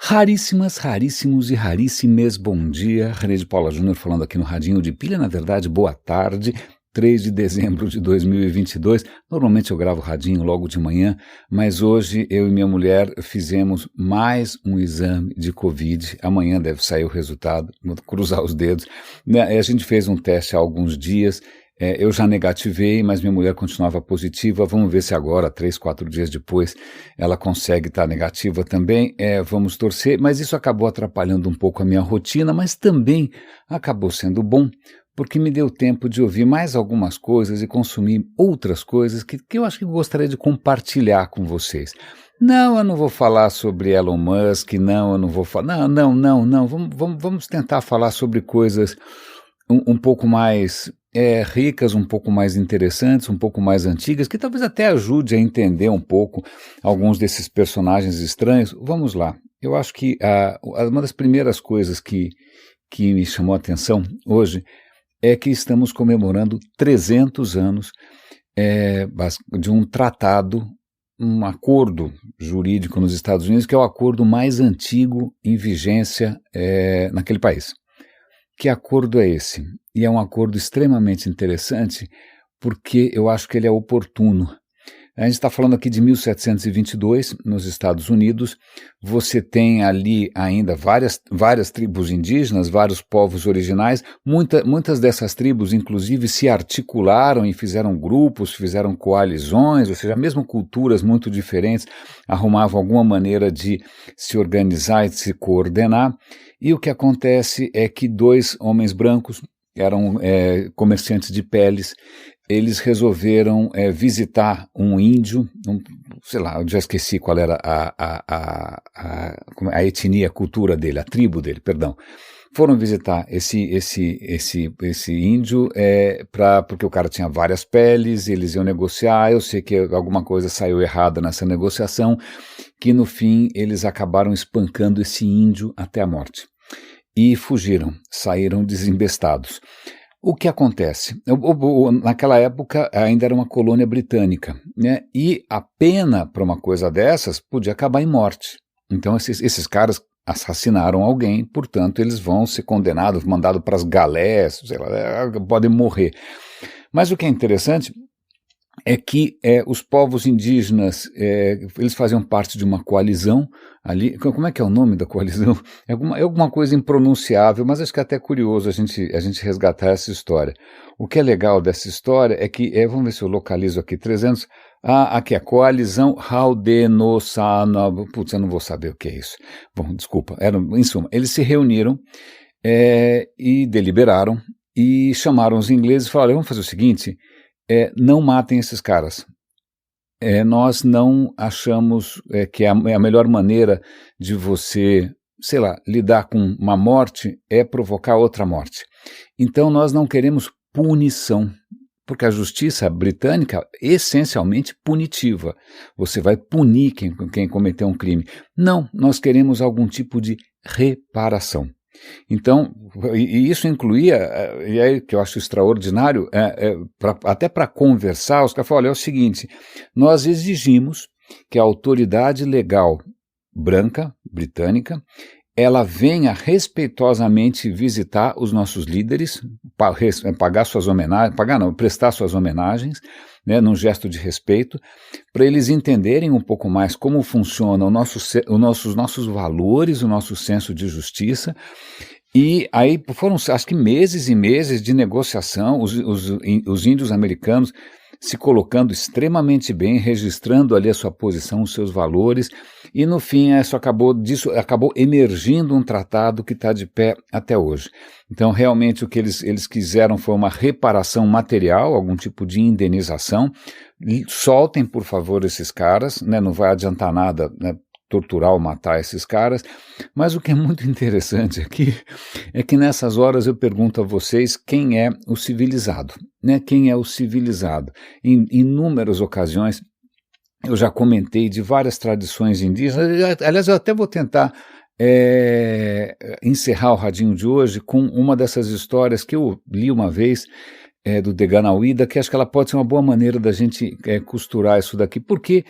Raríssimas, raríssimos e raríssimes, bom dia. René de Paula Júnior falando aqui no Radinho de Pilha, na verdade, boa tarde. 3 de dezembro de 2022. Normalmente eu gravo Radinho logo de manhã, mas hoje eu e minha mulher fizemos mais um exame de Covid. Amanhã deve sair o resultado, vou cruzar os dedos. A gente fez um teste há alguns dias. Eu já negativei, mas minha mulher continuava positiva. Vamos ver se agora, 3, 4 dias depois, ela consegue estar negativa também. Vamos torcer, mas isso acabou atrapalhando um pouco a minha rotina, mas também acabou sendo bom, porque me deu tempo de ouvir mais algumas coisas e consumir outras coisas que eu acho que gostaria de compartilhar com vocês. Não, eu não vou falar sobre Elon Musk, não, eu não vou falar... Não. Vamos tentar falar sobre coisas um pouco mais... ricas, um pouco mais interessantes, um pouco mais antigas, que talvez até ajude a entender um pouco alguns desses personagens estranhos. Vamos lá. Eu acho que uma das primeiras coisas que me chamou a atenção hoje é que estamos comemorando 300 anos de um tratado, um acordo jurídico nos Estados Unidos, que é o acordo mais antigo em vigência naquele país. Que acordo é esse? E é um acordo extremamente interessante porque eu acho que ele é oportuno. A gente está falando aqui de 1722, nos Estados Unidos. Você tem ali ainda várias tribos indígenas, vários povos originais. Muitas dessas tribos, inclusive, se articularam e fizeram grupos, fizeram coalizões, ou seja, mesmo culturas muito diferentes, arrumavam alguma maneira de se organizar e de se coordenar. E o que acontece é que 2 homens brancos, eram comerciantes de peles, eles resolveram visitar um índio, sei lá, eu já esqueci qual era a etnia, a cultura dele, a tribo dele, perdão. Foram visitar esse índio porque o cara tinha várias peles, eles iam negociar. Eu sei que alguma coisa saiu errada nessa negociação, que no fim eles acabaram espancando esse índio até a morte. E fugiram, saíram desembestados. O que acontece? Naquela época ainda era uma colônia britânica, né? E a pena para uma coisa dessas podia acabar em morte. Então esses caras assassinaram alguém, portanto eles vão ser condenados, mandados para as galés, sei lá, podem morrer. Mas o que é interessante é que os povos indígenas, eles faziam parte de uma coalizão ali. Como é que é o nome da coalizão? É alguma coisa impronunciável, mas acho que é até curioso a gente resgatar essa história. O que é legal dessa história é que, vamos ver se eu localizo aqui, 300... aqui, a coalizão Haudenosaunee. Putz, eu não vou saber o que é isso. Bom, desculpa. Em suma, eles se reuniram e deliberaram e chamaram os ingleses e falaram: vamos fazer o seguinte... não matem esses caras. Nós não achamos que a melhor maneira de você, sei lá, lidar com uma morte é provocar outra morte. Então nós não queremos punição, porque a justiça britânica é essencialmente punitiva. Você vai punir quem cometeu um crime. Não, nós queremos algum tipo de reparação. Então, e isso incluía, e aí que eu acho extraordinário, até para conversar, os caras falaram: olha, é o seguinte, nós exigimos que a autoridade legal branca, britânica, ela venha respeitosamente visitar os nossos líderes, pagar suas homenagens, prestar suas homenagens, né, num gesto de respeito, para eles entenderem um pouco mais como funcionam os nossos valores, o nosso senso de justiça. E aí foram, acho que meses e meses de negociação, os índios americanos se colocando extremamente bem, registrando ali a sua posição, os seus valores, e no fim acabou emergindo um tratado que está de pé até hoje. Então realmente o que eles quiseram foi uma reparação material, algum tipo de indenização. Soltem por favor esses caras, né, não vai adiantar nada, né, torturar ou matar esses caras, mas o que é muito interessante aqui é que nessas horas eu pergunto a vocês quem é o civilizado, né? Quem é o civilizado? Em inúmeras ocasiões eu já comentei de várias tradições indígenas. Aliás, eu até vou tentar encerrar o Radinho de hoje com uma dessas histórias que eu li uma vez, do Deganauída, que acho que ela pode ser uma boa maneira da gente costurar isso daqui, porque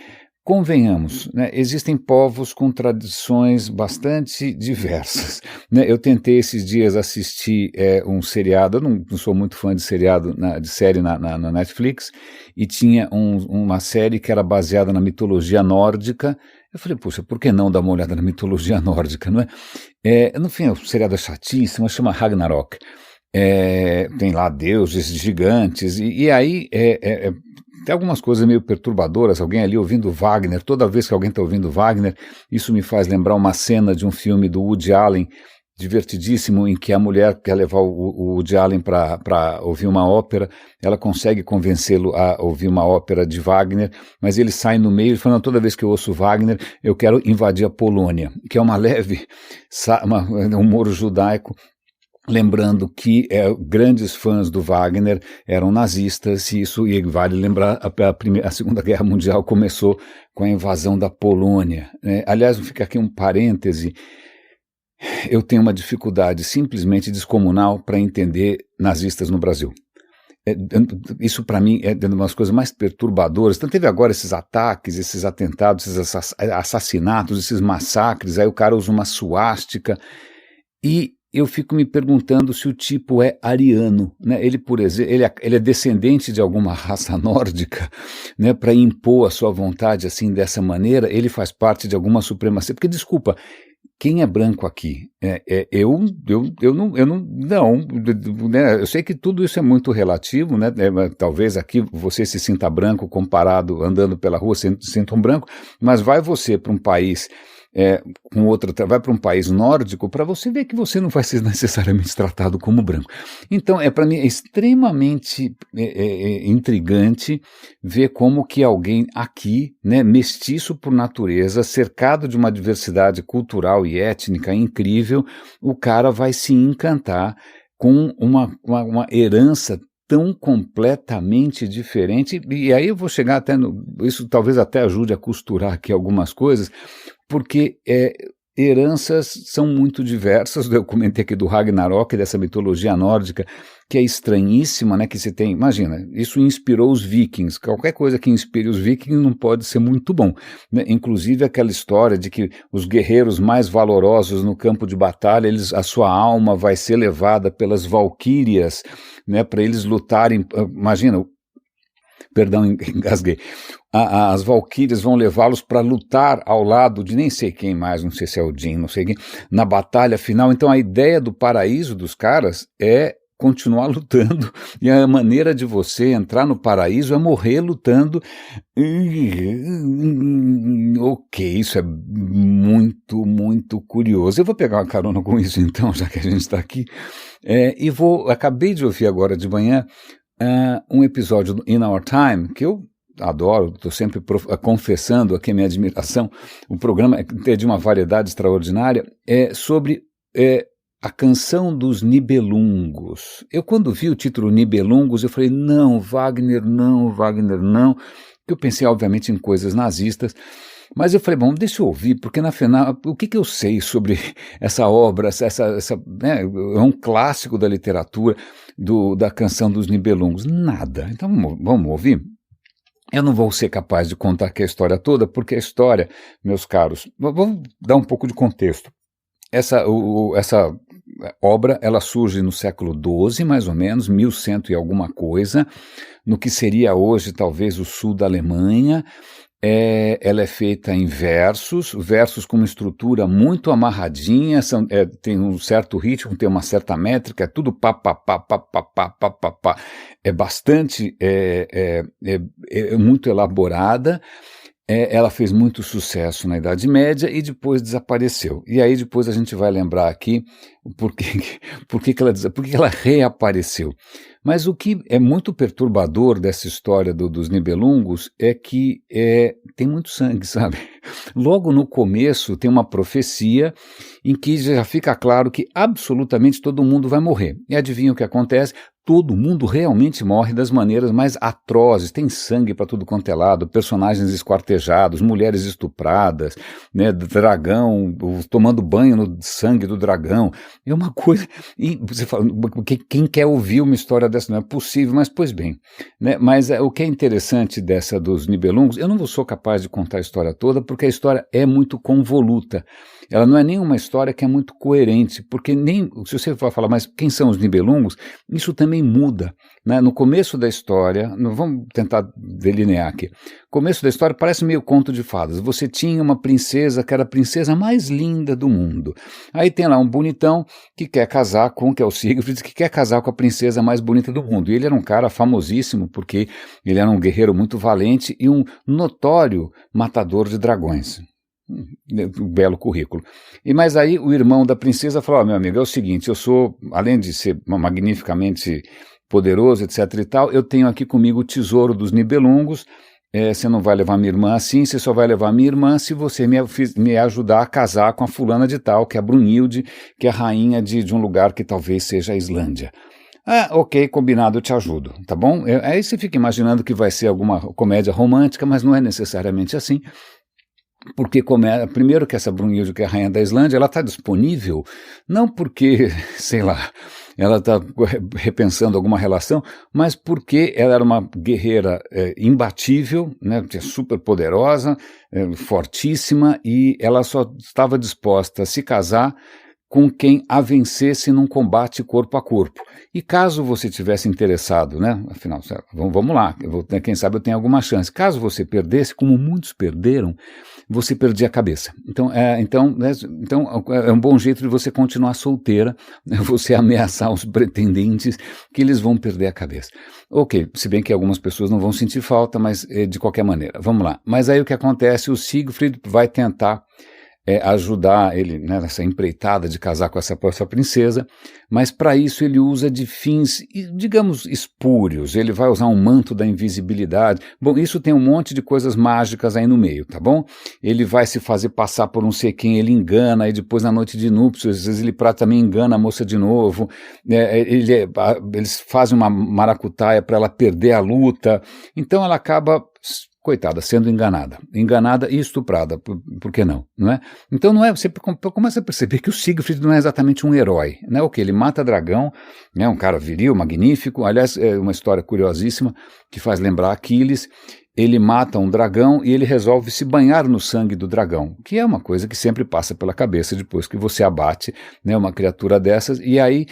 convenhamos, né, existem povos com tradições bastante diversas, né. Eu tentei esses dias assistir um seriado, eu não sou muito fã de seriado, de série na Netflix, e tinha uma série que era baseada na mitologia nórdica. Eu falei, puxa, por que não dar uma olhada na mitologia nórdica, não é? No fim, o seriado é chatíssimo, chama Ragnarok. Tem lá deuses gigantes, e aí tem algumas coisas meio perturbadoras, alguém ali ouvindo Wagner, toda vez que alguém está ouvindo Wagner, isso me faz lembrar uma cena de um filme do Woody Allen, divertidíssimo, em que a mulher quer levar o Woody Allen para ouvir uma ópera, ela consegue convencê-lo a ouvir uma ópera de Wagner, mas ele sai no meio e fala, toda vez que eu ouço Wagner, eu quero invadir a Polônia, que é uma leve humor judaico, lembrando que grandes fãs do Wagner eram nazistas, e vale lembrar, a Segunda Guerra Mundial começou com a invasão da Polônia, né? Aliás, fica aqui um parêntese, eu tenho uma dificuldade simplesmente descomunal para entender nazistas no Brasil. Isso para mim é uma das coisas mais perturbadoras. Então teve agora esses ataques, esses atentados, esses assassinatos, esses massacres, aí o cara usa uma suástica, e eu fico me perguntando se o tipo é ariano, né? Ele, por exemplo, ele é descendente de alguma raça nórdica, né? Para impor a sua vontade assim dessa maneira, ele faz parte de alguma supremacia. Porque, desculpa, quem é branco aqui? Eu não, né? Eu sei que tudo isso é muito relativo, né? Talvez aqui você se sinta branco comparado, andando pela rua, se sinta um branco, mas vai você para um país vai para um país nórdico para você ver que você não vai ser necessariamente tratado como branco. Então, para mim é extremamente intrigante ver como que alguém aqui, né, mestiço por natureza, cercado de uma diversidade cultural e étnica incrível, o cara vai se encantar com uma herança tão completamente diferente, e aí eu vou chegar até isso talvez até ajude a costurar aqui algumas coisas, porque heranças são muito diversas. Eu comentei aqui do Ragnarok, dessa mitologia nórdica, que é estranhíssima, né, que você tem, imagina, isso inspirou os vikings, qualquer coisa que inspire os vikings não pode ser muito bom, né? Inclusive aquela história de que os guerreiros mais valorosos no campo de batalha, a sua alma vai ser levada pelas valquírias, né, para eles lutarem, imagina, perdão, engasguei, as valquírias vão levá-los para lutar ao lado de nem sei quem mais, não sei se é Odin, não sei quem, na batalha final. Então a ideia do paraíso dos caras é continuar lutando, e a maneira de você entrar no paraíso é morrer lutando. Ok, isso é muito, muito curioso. Eu vou pegar uma carona com isso então, já que a gente está aqui, acabei de ouvir agora de manhã um episódio do In Our Time, que eu adoro, estou sempre confessando aqui a minha admiração. O programa é de uma variedade extraordinária, sobre a canção dos Nibelungos. Eu, quando vi o título Nibelungos, eu falei, não, Wagner não, que eu pensei obviamente em coisas nazistas, mas eu falei, bom, deixa eu ouvir, porque na final, o que eu sei sobre essa obra, né, é um clássico da literatura, da canção dos Nibelungos? Nada. Então vamos ouvir? Eu não vou ser capaz de contar aqui a história toda, porque a história, meus caros, vamos dar um pouco de contexto. Essa obra, ela surge no século XII, mais ou menos, 1100 e alguma coisa, no que seria hoje talvez o sul da Alemanha. Ela é feita em versos com uma estrutura muito amarradinha, tem um certo ritmo, tem uma certa métrica, é tudo pá, pá, pá, pá, pá, pá, pá, pá, pá. É bastante, muito elaborada. Ela fez muito sucesso na Idade Média e depois desapareceu. E aí depois a gente vai lembrar aqui por que ela reapareceu. Mas o que é muito perturbador dessa história dos Nibelungos é que tem muito sangue, sabe? Logo no começo tem uma profecia em que já fica claro que absolutamente todo mundo vai morrer. E adivinha o que acontece? todo mundo realmente morre das maneiras mais atrozes, tem sangue para tudo quanto é lado, personagens esquartejados, mulheres estupradas, né, dragão tomando banho no sangue do dragão, é uma coisa, e você fala, quem quer ouvir uma história dessa não é possível, mas pois bem, né, mas o que é interessante dessa dos Nibelungos, eu não sou capaz de contar a história toda, porque a história é muito convoluta, ela não é nenhuma história que é muito coerente, porque nem, se você for falar, mas quem são os Nibelungos, isso também muda, né? No começo da história, vamos tentar delinear aqui, começo da história parece meio conto de fadas, você tinha uma princesa que era a princesa mais linda do mundo, aí tem lá um bonitão que quer casar que é o Siegfried, que quer casar com a princesa mais bonita do mundo, e ele era um cara famosíssimo, porque ele era um guerreiro muito valente e um notório matador de dragões. Um belo currículo. Mas aí o irmão da princesa falou, meu amigo, é o seguinte, eu sou, além de ser magnificamente poderoso, etc e tal, eu tenho aqui comigo o tesouro dos Nibelungos, você não vai levar minha irmã assim, você só vai levar minha irmã se você me ajudar a casar com a fulana de tal, que é a Brunhilde, que é a rainha de um lugar que talvez seja a Islândia. Ah, ok, combinado, eu te ajudo, tá bom? Aí você fica imaginando que vai ser alguma comédia romântica, mas não é necessariamente assim, porque primeiro que essa Brunhilde, que é a rainha da Islândia, ela está disponível, não porque, sei lá, ela está repensando alguma relação, mas porque ela era uma guerreira imbatível, né, super poderosa, fortíssima, e ela só estava disposta a se casar com quem a vencesse num combate corpo a corpo. E caso você tivesse interessado, né, afinal, vamos lá, quem sabe eu tenho alguma chance. Caso você perdesse, como muitos perderam, você perdia a cabeça. Então é um bom jeito de você continuar solteira, né, você ameaçar os pretendentes que eles vão perder a cabeça. Ok, se bem que algumas pessoas não vão sentir falta, mas de qualquer maneira, vamos lá. Mas aí o que acontece, o Siegfried vai tentar ajudar ele, né, nessa empreitada de casar com essa princesa, mas para isso ele usa de fins, digamos, espúrios, ele vai usar um manto da invisibilidade, bom, isso tem um monte de coisas mágicas aí no meio, tá bom? Ele vai se fazer passar por não sei quem, ele engana, e depois na noite de núpcias, às vezes ele também engana a moça de novo, eles fazem uma maracutaia para ela perder a luta, então ela acaba, coitada, sendo enganada e estuprada, por que não, não é? Então não é, você começa a perceber que o Siegfried não é exatamente um herói, né? Ok, ele mata dragão, né? Um cara viril, magnífico, aliás, é uma história curiosíssima que faz lembrar Aquiles. Ele mata um dragão e ele resolve se banhar no sangue do dragão, que é uma coisa que sempre passa pela cabeça depois que você abate, né, uma criatura dessas, e aí,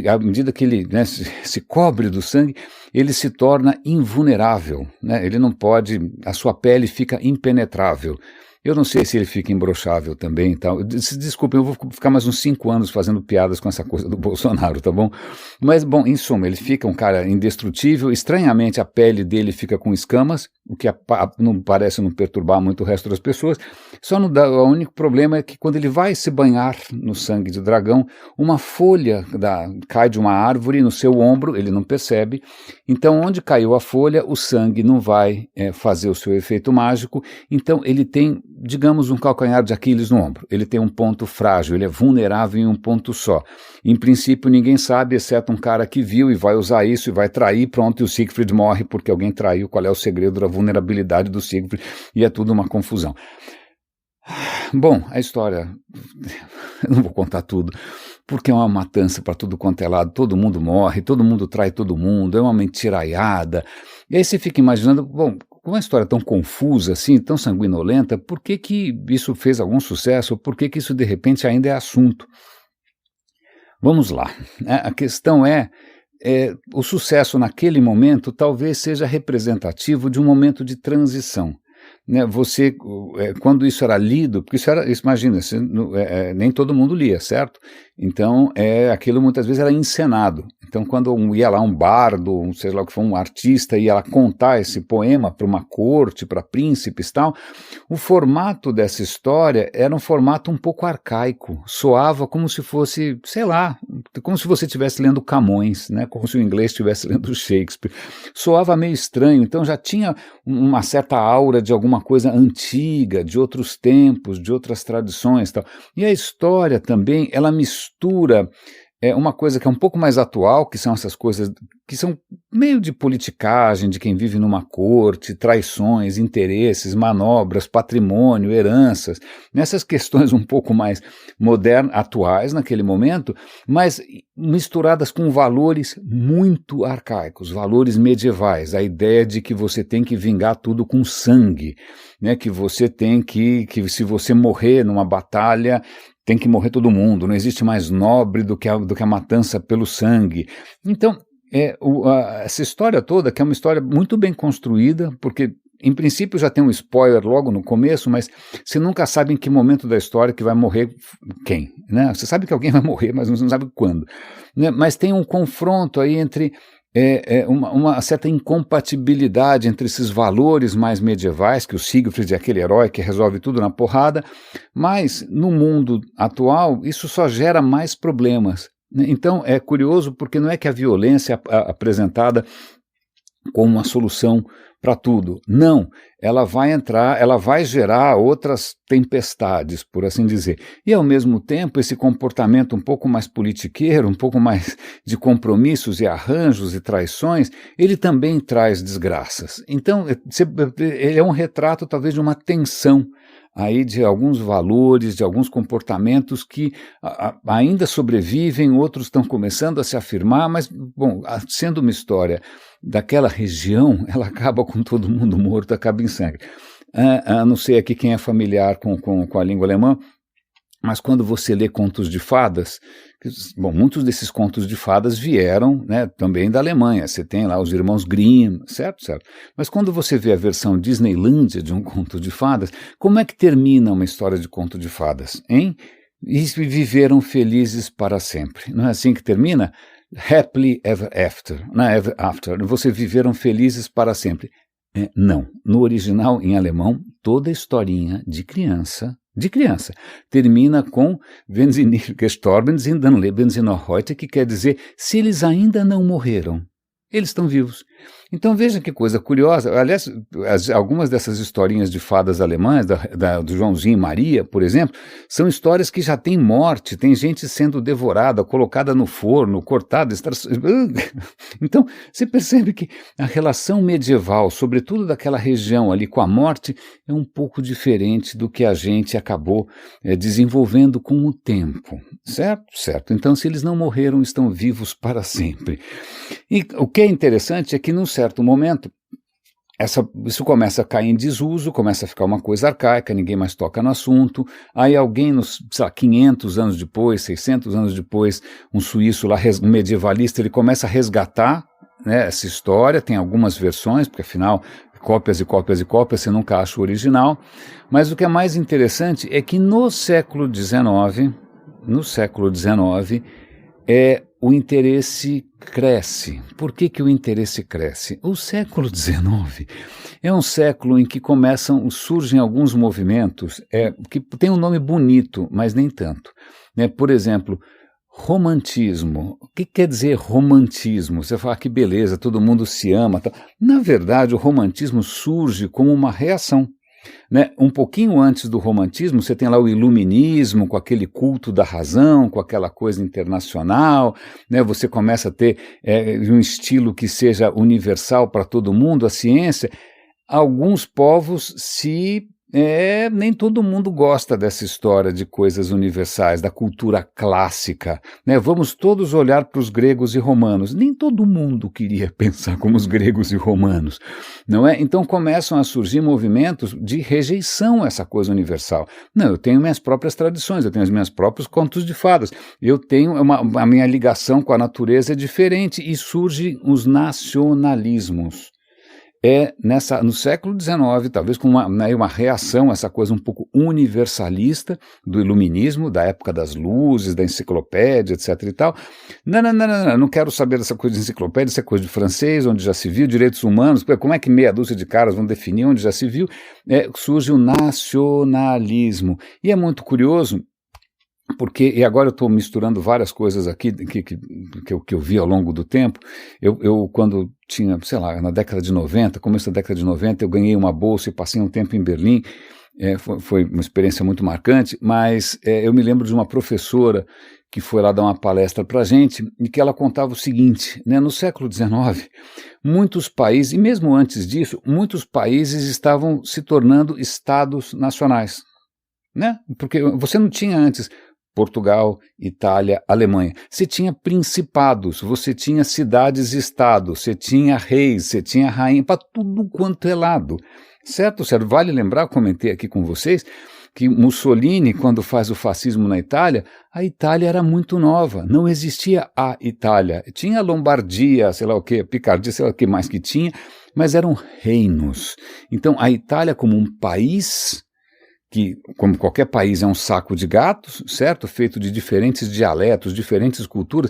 à medida que ele, né, se cobre do sangue, ele se torna invulnerável, né, ele não pode, a sua pele fica impenetrável. Eu não sei se ele fica imbrochável também e tal. Desculpem, eu vou ficar mais uns 5 anos fazendo piadas com essa coisa do Bolsonaro, tá bom? Mas, bom, em suma, ele fica um cara indestrutível. Estranhamente, a pele dele fica com escamas, o que não parece não perturbar muito o resto das pessoas. Só não dá, o único problema é que quando ele vai se banhar no sangue de dragão, uma folha cai de uma árvore no seu ombro, ele não percebe. Então, onde caiu a folha, o sangue não vai fazer o seu efeito mágico. Então, ele tem, digamos, um calcanhar de Aquiles no ombro. Ele tem um ponto frágil, ele é vulnerável em um ponto só. Em princípio, ninguém sabe, exceto um cara que viu e vai usar isso e vai trair, pronto, e o Siegfried morre porque alguém traiu. Qual é o segredo da vulnerabilidade do Siegfried? E é tudo uma confusão. Bom, a história, eu não vou contar tudo, porque é uma matança para tudo quanto é lado, todo mundo morre, todo mundo trai todo mundo, é uma mentiraiada. E aí você fica imaginando, bom, com uma história tão confusa assim, tão sanguinolenta, por que isso fez algum sucesso? Por que isso de repente ainda é assunto? Vamos lá, a questão o sucesso naquele momento talvez seja representativo de um momento de transição. Né, você, quando isso era lido, porque imagina, nem todo mundo lia, certo? Então, aquilo muitas vezes era encenado. Então, quando ia lá um bardo, sei lá o que for, um artista, ia lá contar esse poema para uma corte, para príncipes e tal, o formato dessa história era um formato um pouco arcaico, soava como se fosse, sei lá, como se você estivesse lendo Camões, né? Como se o inglês estivesse lendo Shakespeare. Soava meio estranho, então já tinha uma certa aura de alguma coisa antiga, de outros tempos, de outras tradições e tal. E a história também, ela mistura é uma coisa que é um pouco mais atual, que são essas coisas que são meio de politicagem, de quem vive numa corte, traições, interesses, manobras, patrimônio, heranças, nessas questões um pouco mais modernas, atuais naquele momento, mas misturadas com valores muito arcaicos, valores medievais, a ideia de que você tem que vingar tudo com sangue, né, que você tem que se você morrer numa batalha, tem que morrer todo mundo, não existe mais nobre do que a matança pelo sangue. Então, essa história toda, que é uma história muito bem construída, porque em princípio já tem um spoiler logo no começo, mas você nunca sabe em que momento da história que vai morrer quem, né? Você sabe que alguém vai morrer, mas não sabe quando, né? Mas tem um confronto aí entre uma certa incompatibilidade entre esses valores mais medievais, que o Siegfried é aquele herói que resolve tudo na porrada, mas no mundo atual isso só gera mais problemas. Então é curioso porque não é que a violência é apresentada como uma solução para tudo. Não, ela vai gerar outras tempestades, por assim dizer. E, ao mesmo tempo, esse comportamento um pouco mais politiqueiro, um pouco mais de compromissos e arranjos e traições, ele também traz desgraças. Então, ele é um retrato, talvez, de uma tensão aí de alguns valores, de alguns comportamentos que ainda sobrevivem, outros estão começando a se afirmar, mas, bom, sendo uma história daquela região, ela acaba com todo mundo morto, acaba em sangue. Não sei aqui quem é familiar com a língua alemã, mas quando você lê contos de fadas, bom, muitos desses contos de fadas vieram, né, também da Alemanha. Você tem lá os irmãos Grimm, certo? Mas quando você vê a versão Disneylândia de um conto de fadas, como é que termina uma história de conto de fadas, hein? E viveram felizes para sempre. Não é assim que termina? Happily ever after, né? Ever after. Você viveram felizes para sempre. Não. No original, em alemão, toda historinha de criança, termina com wenn sie nicht gestorben sind, dann leben sie noch heute, que quer dizer, se eles ainda não morreram, eles estão vivos. Então veja que coisa curiosa, aliás, algumas dessas historinhas de fadas alemãs, do Joãozinho e Maria, por exemplo, são histórias que já têm morte, tem gente sendo devorada, colocada no forno, cortada, então você percebe que a relação medieval, sobretudo daquela região ali com a morte, é um pouco diferente do que a gente acabou desenvolvendo com o tempo, certo? Então se eles não morreram, estão vivos para sempre. E o que é interessante é que num certo momento, isso começa a cair em desuso, começa a ficar uma coisa arcaica, ninguém mais toca no assunto, aí alguém, sei lá, 500 anos depois, 600 anos depois, um suíço lá, um medievalista, ele começa a resgatar, né, essa história, tem algumas versões, porque afinal, cópias e cópias e cópias, você nunca acha o original, mas o que é mais interessante é que no século XIX, o interesse cresce. Por que o interesse cresce? O século XIX é um século em que surgem alguns movimentos que tem um nome bonito, mas nem tanto. Né? Por exemplo, romantismo. O que quer dizer romantismo? Você fala que beleza, todo mundo se ama. Tá? Na verdade, o romantismo surge como uma reação. Né? Um pouquinho antes do romantismo, você tem lá o iluminismo, com aquele culto da razão, com aquela coisa internacional, né? Você começa a ter um estilo que seja universal para todo mundo, a ciência. Alguns povos nem todo mundo gosta dessa história de coisas universais, da cultura clássica, né? Vamos todos olhar para os gregos e romanos. Nem todo mundo queria pensar como os gregos e romanos, não é? Então começam a surgir movimentos de rejeição a essa coisa universal. Não, eu tenho minhas próprias tradições, eu tenho os meus próprios contos de fadas, eu tenho a minha ligação com a natureza é diferente e surgem os nacionalismos. No século XIX, talvez com uma reação a essa coisa um pouco universalista do iluminismo, da época das luzes, da enciclopédia, etc. e tal. Não quero saber dessa coisa de enciclopédia, isso é coisa de francês, onde já se viu, direitos humanos, como é que meia dúzia de caras vão definir onde já se viu? Surge o nacionalismo. E é muito curioso, e agora eu estou misturando várias coisas aqui que eu vi ao longo do tempo. Eu quando tinha, sei lá, na década de 90, começo da década de 90, eu ganhei uma bolsa e passei um tempo em Berlim. Foi uma experiência muito marcante, mas eu me lembro de uma professora que foi lá dar uma palestra para a gente, e que ela contava o seguinte, né, no século XIX, muitos países, e mesmo antes disso, muitos países estavam se tornando estados nacionais, né? Porque você não tinha antes Portugal, Itália, Alemanha. Você tinha principados, você tinha cidades-estados, você tinha reis, você tinha rainha, para tudo quanto é lado. Certo, certo? Vale lembrar, comentei aqui com vocês, que Mussolini, quando faz o fascismo na Itália, a Itália era muito nova, não existia a Itália. Tinha Lombardia, sei lá o que, Picardia, sei lá o que mais que tinha, mas eram reinos. Então, a Itália como um país, que, como qualquer país, é um saco de gatos, certo? Feito de diferentes dialetos, diferentes culturas,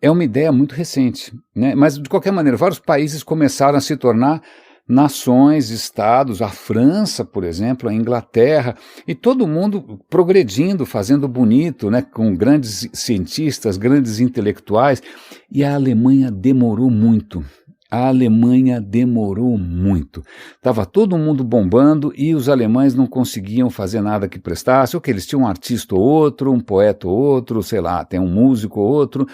é uma ideia muito recente, né? Mas, de qualquer maneira, vários países começaram a se tornar nações, estados, a França, por exemplo, a Inglaterra, e todo mundo progredindo, fazendo bonito, né? Com grandes cientistas, grandes intelectuais, e a Alemanha demorou muito. A Alemanha demorou muito. Estava todo mundo bombando e os alemães não conseguiam fazer nada que prestasse, ou que eles tinham um artista ou outro, um poeta ou outro, sei lá, tem um músico ou outro,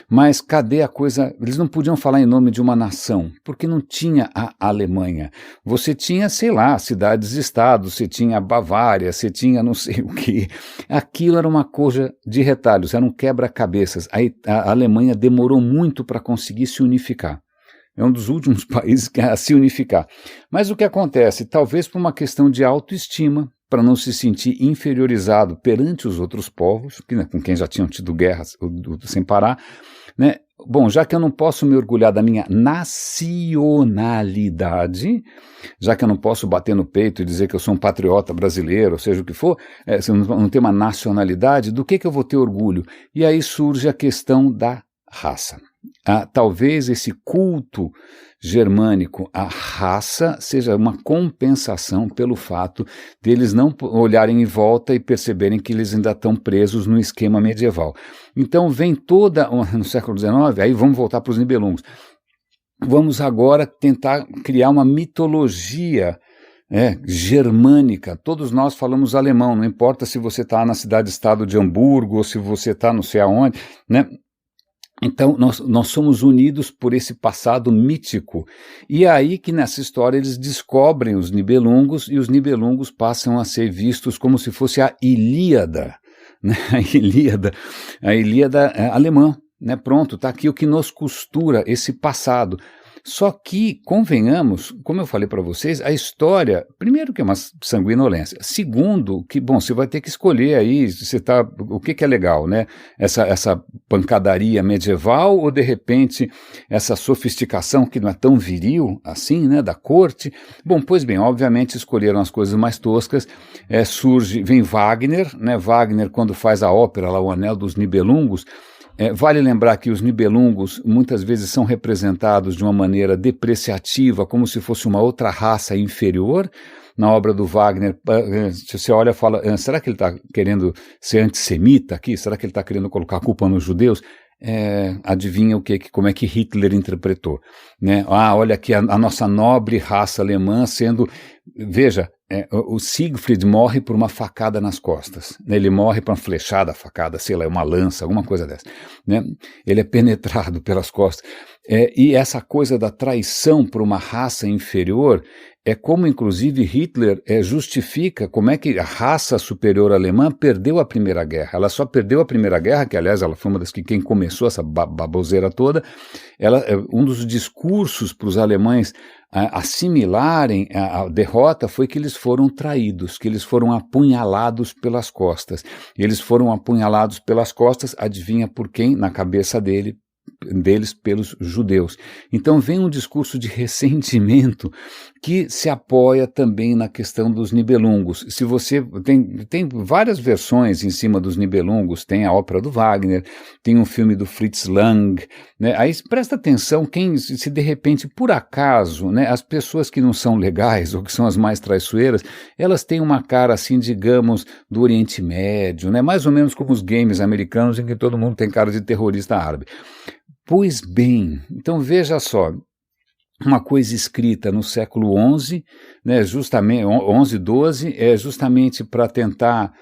mas cadê a coisa? Eles não podiam falar em nome de uma nação, porque não tinha a Alemanha. Você tinha, sei lá, cidades-estados, você tinha a Bavária, você tinha não sei o quê. Aquilo era uma coisa de retalhos, era um quebra-cabeças. A Alemanha demorou muito para conseguir se unificar. É um dos últimos países a se unificar. Mas o que acontece? Talvez por uma questão de autoestima, para não se sentir inferiorizado perante os outros povos, que, né, com quem já tinham tido guerras sem parar, né? Bom, já que eu não posso me orgulhar da minha nacionalidade, já que eu não posso bater no peito e dizer que eu sou um patriota brasileiro, ou seja o que for, se eu não tenho uma nacionalidade, do que eu vou ter orgulho? E aí surge a questão da raça. Talvez esse culto germânico à raça seja uma compensação pelo fato deles não olharem em volta e perceberem que eles ainda estão presos no esquema medieval. Então vem no século XIX, aí vamos voltar para os Nibelungos. Vamos agora tentar criar uma mitologia germânica. Todos nós falamos alemão, não importa se você está na cidade-estado de Hamburgo ou se você está não sei aonde, né? Então, nós somos unidos por esse passado mítico. E é aí que nessa história eles descobrem os Nibelungos e os Nibelungos passam a ser vistos como se fosse a Ilíada, né? A Ilíada alemã, né? Pronto, está aqui o que nos costura esse passado. Só que, convenhamos, como eu falei para vocês, a história, primeiro que é uma sanguinolência, segundo que, bom, você vai ter que escolher aí, o que é legal, né? Essa pancadaria medieval ou, de repente, essa sofisticação que não é tão viril assim, né, da corte. Bom, pois bem, obviamente escolheram as coisas mais toscas, vem Wagner, né? Wagner, quando faz a ópera lá, O Anel dos Nibelungos, vale lembrar que os Nibelungos muitas vezes são representados de uma maneira depreciativa, como se fosse uma outra raça inferior. Na obra do Wagner, se você olha e fala, será que ele está querendo ser antissemita aqui? Será que ele está querendo colocar a culpa nos judeus? Adivinha como é que Hitler interpretou, né? Olha aqui a nossa nobre raça alemã sendo, veja, o Siegfried morre por uma facada nas costas, né? Ele morre por uma flechada, facada, sei lá, uma lança, alguma coisa dessa, né? Ele é penetrado pelas costas, e essa coisa da traição por uma raça inferior é como, inclusive, Hitler justifica como é que a raça superior alemã perdeu a Primeira Guerra. Ela só perdeu a Primeira Guerra, que, aliás, ela foi uma das que quem começou essa baboseira toda. Um dos discursos para os alemães assimilarem a derrota foi que eles foram traídos, que eles foram apunhalados pelas costas. E eles foram apunhalados pelas costas, adivinha por quem? Na cabeça deles pelos judeus. Então vem um discurso de ressentimento que se apoia também na questão dos Nibelungos. Se você tem várias versões em cima dos Nibelungos, tem a ópera do Wagner, tem um filme do Fritz Lang, né? Aí presta atenção se de repente, por acaso, né, as pessoas que não são legais ou que são as mais traiçoeiras, elas têm uma cara assim, digamos, do Oriente Médio, né? Mais ou menos como os games americanos em que todo mundo tem cara de terrorista árabe. Pois bem, então veja só, uma coisa escrita no século XI, né, justamente, XI, XII, justamente para tentar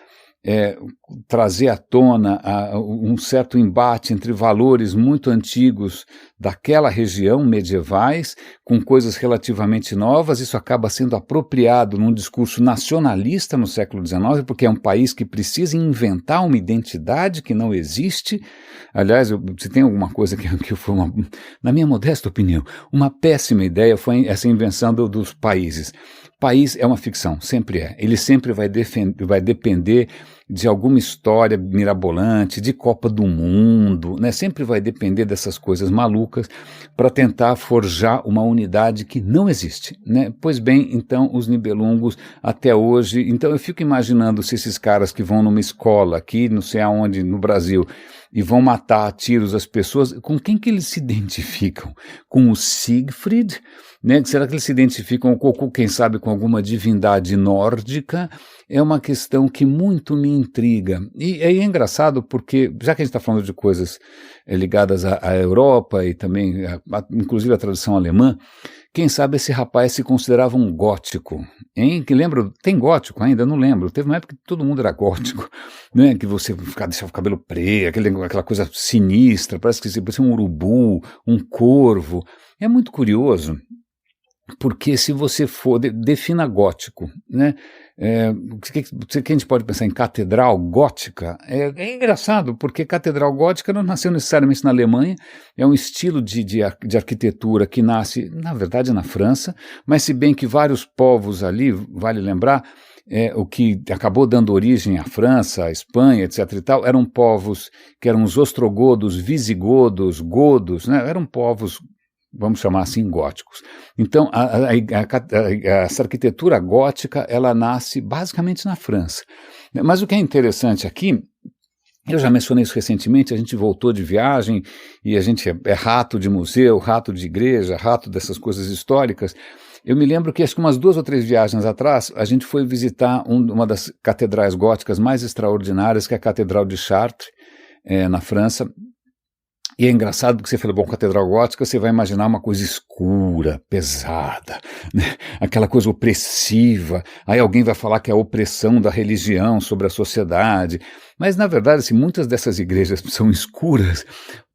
trazer à tona um certo embate entre valores muito antigos daquela região, medievais, com coisas relativamente novas. Isso acaba sendo apropriado num discurso nacionalista no século XIX, porque é um país que precisa inventar uma identidade que não existe. Aliás, se tem alguma coisa que foi, na minha modesta opinião, uma péssima ideia, foi essa invenção dos países. País é uma ficção, sempre é. Ele sempre vai depender de alguma história mirabolante, de Copa do Mundo, né? Sempre vai depender dessas coisas malucas para tentar forjar uma unidade que não existe, né? Pois bem, então os Nibelungos até hoje, então eu fico imaginando se esses caras que vão numa escola aqui, não sei aonde, no Brasil, e vão matar a tiros as pessoas, com quem que eles se identificam? Com o Siegfried? Né? Será que eles se identificam, quem sabe, com alguma divindade nórdica? É uma questão que muito me intriga. E é engraçado porque, já que a gente está falando de coisas ligadas à Europa e também, inclusive, à tradição alemã, quem sabe esse rapaz se considerava um gótico, hein? Que lembra, tem gótico ainda? Não lembro. Teve uma época que todo mundo era gótico, né? Que você deixava o cabelo preto, aquela coisa sinistra, parece que você parecia um urubu, um corvo. É muito curioso, porque se você for, defina gótico, né? Que a gente pode pensar em catedral gótica, é engraçado, porque catedral gótica não nasceu necessariamente na Alemanha, é um estilo de arquitetura que nasce, na verdade, na França, mas se bem que vários povos ali, vale lembrar, o que acabou dando origem à França, à Espanha, etc. e tal, eram povos que eram os ostrogodos, visigodos, godos, né? Eram povos, vamos chamar assim, góticos. Então, essa arquitetura gótica, ela nasce basicamente na França. Mas o que é interessante aqui, eu já mencionei isso recentemente, a gente voltou de viagem e a gente é rato de museu, rato de igreja, rato dessas coisas históricas. Eu me lembro que acho que umas 2 ou 3 viagens atrás, a gente foi visitar uma das catedrais góticas mais extraordinárias, que é a Catedral de Chartres, na França. E é engraçado porque você fala, bom, catedral gótica, você vai imaginar uma coisa escura, pesada, né? Aquela coisa opressiva, aí alguém vai falar que é a opressão da religião sobre a sociedade, mas na verdade, assim, muitas dessas igrejas são escuras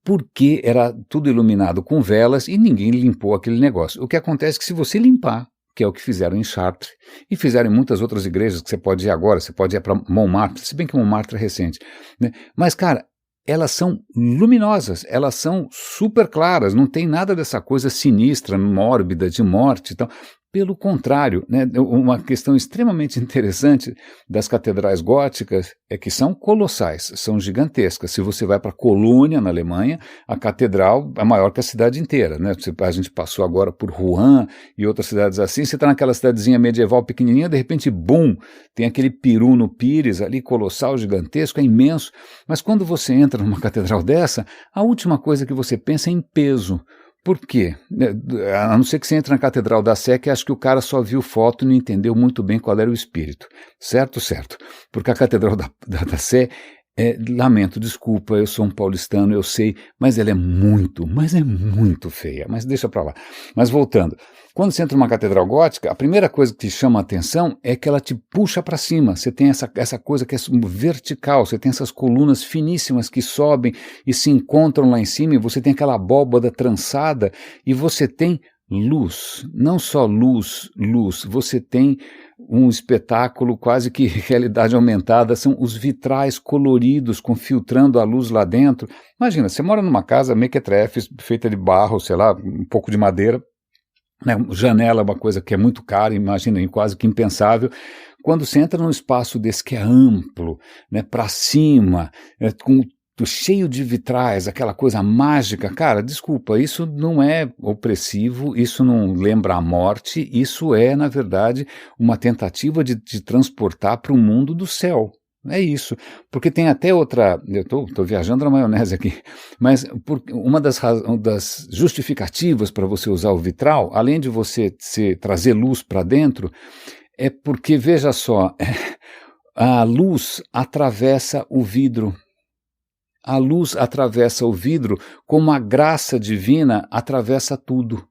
porque era tudo iluminado com velas e ninguém limpou aquele negócio. O que acontece é que se você limpar, que é o que fizeram em Chartres, e fizeram em muitas outras igrejas que você pode ir agora, você pode ir para Montmartre, se bem que Montmartre é recente, né? Mas, cara, elas são luminosas, elas são super claras, não tem nada dessa coisa sinistra, mórbida, de morte e tal. Pelo contrário, né, uma questão extremamente interessante das catedrais góticas é que são colossais, são gigantescas. Se você vai para Colônia, na Alemanha, a catedral é maior que a cidade inteira, né? A gente passou agora por Rouen e outras cidades assim, você está naquela cidadezinha medieval pequenininha, de repente, bum, tem aquele peru no Pires ali, colossal, gigantesco, é imenso. Mas quando você entra numa catedral dessa, a última coisa que você pensa é em peso. Por quê? A não ser que você entre na Catedral da Sé, que acho que o cara só viu foto e não entendeu muito bem qual era o espírito. Certo? Certo. Porque a Catedral da Sé, lamento, desculpa, eu sou um paulistano, eu sei, mas ela é muito feia. Mas deixa pra lá. Mas voltando, quando você entra numa catedral gótica, a primeira coisa que te chama a atenção é que ela te puxa para cima. Você tem essa coisa que é vertical, você tem essas colunas finíssimas que sobem e se encontram lá em cima, e você tem aquela abóbada trançada, e você tem luz, não só luz, você tem um espetáculo quase que realidade aumentada, são os vitrais coloridos, filtrando a luz lá dentro. Imagina, você mora numa casa mequetrefe, feita de barro, sei lá, um pouco de madeira, né? Janela é uma coisa que é muito cara, imagina, quase que impensável. Quando você entra num espaço desse que é amplo, né, para cima, cheio de vitrais, aquela coisa mágica, cara, desculpa, isso não é opressivo, isso não lembra a morte, isso é, na verdade, uma tentativa de transportar para o mundo do céu. É isso, porque tem até outra, eu estou viajando na maionese aqui, mas uma das justificativas para você usar o vitral, além de você trazer luz para dentro, é porque, veja só, a luz atravessa o vidro. A luz atravessa o vidro como a graça divina atravessa tudo.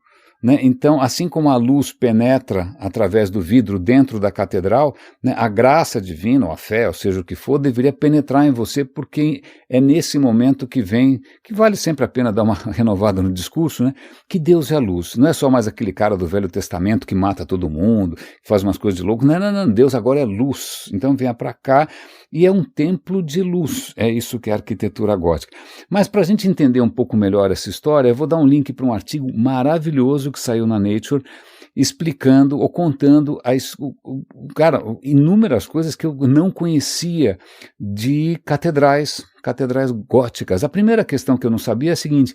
né? Então, assim como a luz penetra através do vidro dentro da catedral, né, a graça divina, ou a fé, ou seja o que for, deveria penetrar em você, porque é nesse momento que vem, que vale sempre a pena dar uma renovada no discurso, né, que Deus é luz. Não é só mais aquele cara do Velho Testamento que mata todo mundo, que faz umas coisas de louco. Não, não, não, Deus agora é luz. Então venha para cá, e é um templo de luz. É isso que é a arquitetura gótica. Mas para a gente entender um pouco melhor essa história, eu vou dar um link para um artigo maravilhoso que saiu na Nature, explicando ou contando cara, inúmeras coisas que eu não conhecia de catedrais góticas. A primeira questão que eu não sabia é a seguinte: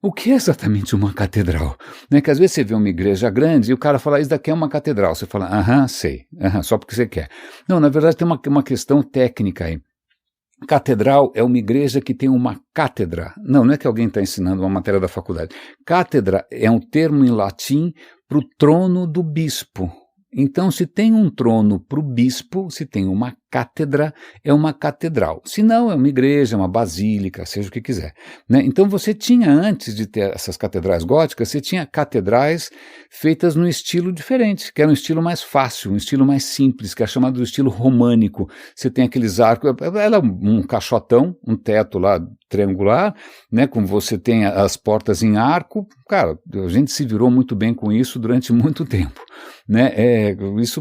o que é exatamente uma catedral? Né, que às vezes você vê uma igreja grande e o cara fala, isso daqui é uma catedral. Você fala, aham, sei, só porque você quer. Não, na verdade tem uma questão técnica aí. Catedral é uma igreja que tem uma cátedra. Não é que alguém está ensinando uma matéria da faculdade. Cátedra é um termo em latim para o trono do bispo. Então, se tem um trono para o bispo, se tem uma cátedra, é uma catedral. Se não, é uma igreja, uma basílica, seja o que quiser. Né? Então, você tinha, antes de ter essas catedrais góticas, você tinha catedrais feitas num estilo diferente, que era um estilo mais fácil, um estilo mais simples, que é chamado do estilo românico. Você tem aqueles arcos, ela é um caixotão, um teto lá triangular, né, como você tem as portas em arco. Cara, a gente se virou muito bem com isso durante muito tempo, né? Isso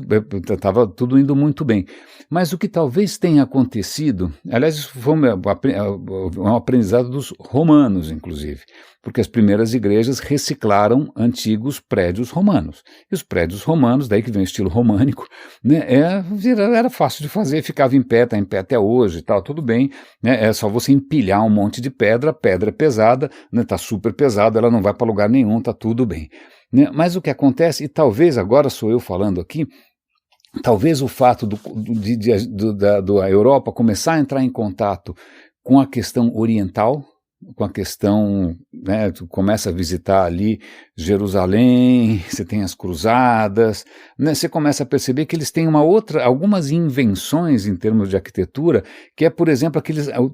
estava tudo indo muito bem. Mas o que talvez tenha acontecido, aliás, isso foi um aprendizado dos romanos, inclusive, porque as primeiras igrejas reciclaram antigos prédios romanos. E os prédios romanos, daí que vem o estilo românico, né, era fácil de fazer, ficava em pé, está em pé até hoje, tal, tudo bem, né, é só você empilhar um monte de pedra, a pedra é pesada, está, né, super pesada, ela não vai para lugar nenhum, está tudo bem. Né, mas o que acontece, e talvez agora sou eu falando aqui, talvez o fato da Europa começar a entrar em contato com a questão oriental, com a questão, né, tu começa a visitar ali Jerusalém, você tem as cruzadas, né, você começa a perceber que eles têm algumas invenções em termos de arquitetura, que é, por exemplo,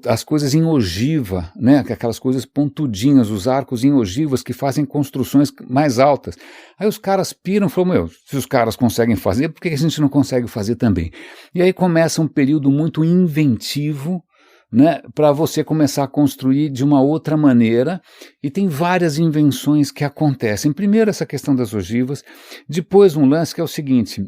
as coisas em ogiva, né, aquelas coisas pontudinhas, os arcos em ogivas que fazem construções mais altas. Aí os caras piram e falam, se os caras conseguem fazer, por que a gente não consegue fazer também? E aí começa um período muito inventivo, né, para você começar a construir de uma outra maneira, e tem várias invenções que acontecem. Primeiro essa questão das ogivas, depois um lance que é o seguinte,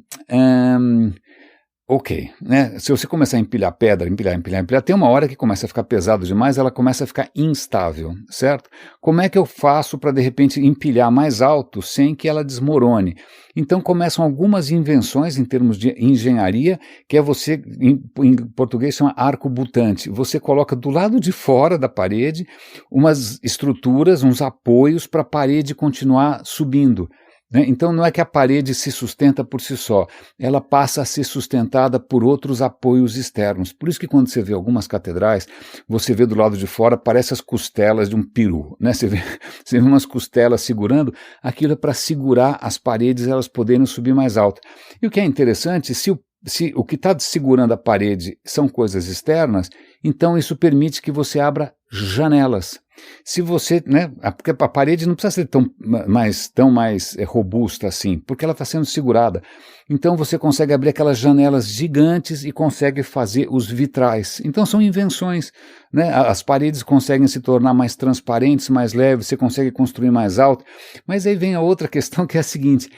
ok, né? Se você começar a empilhar pedra, empilhar, tem uma hora que começa a ficar pesado demais, ela começa a ficar instável, certo? Como é que eu faço para de repente empilhar mais alto sem que ela desmorone? Então começam algumas invenções em termos de engenharia, que é você, em português chama arco-butante, você coloca do lado de fora da parede umas estruturas, uns apoios para a parede continuar subindo. Então não é que a parede se sustenta por si só, ela passa a ser sustentada por outros apoios externos. Por isso que quando você vê algumas catedrais, você vê do lado de fora, parece as costelas de um peru, né? Você vê umas costelas segurando, aquilo é para segurar as paredes, elas poderem subir mais alto. E o que é interessante, se o que está segurando a parede são coisas externas, então isso permite que você abra janelas. Se você, né, porque a parede não precisa ser tão mais robusta assim, porque ela está sendo segurada. Então você consegue abrir aquelas janelas gigantes e consegue fazer os vitrais. Então são invenções, né? As paredes conseguem se tornar mais transparentes, mais leves, você consegue construir mais alto. Mas aí vem a outra questão, que é a seguinte: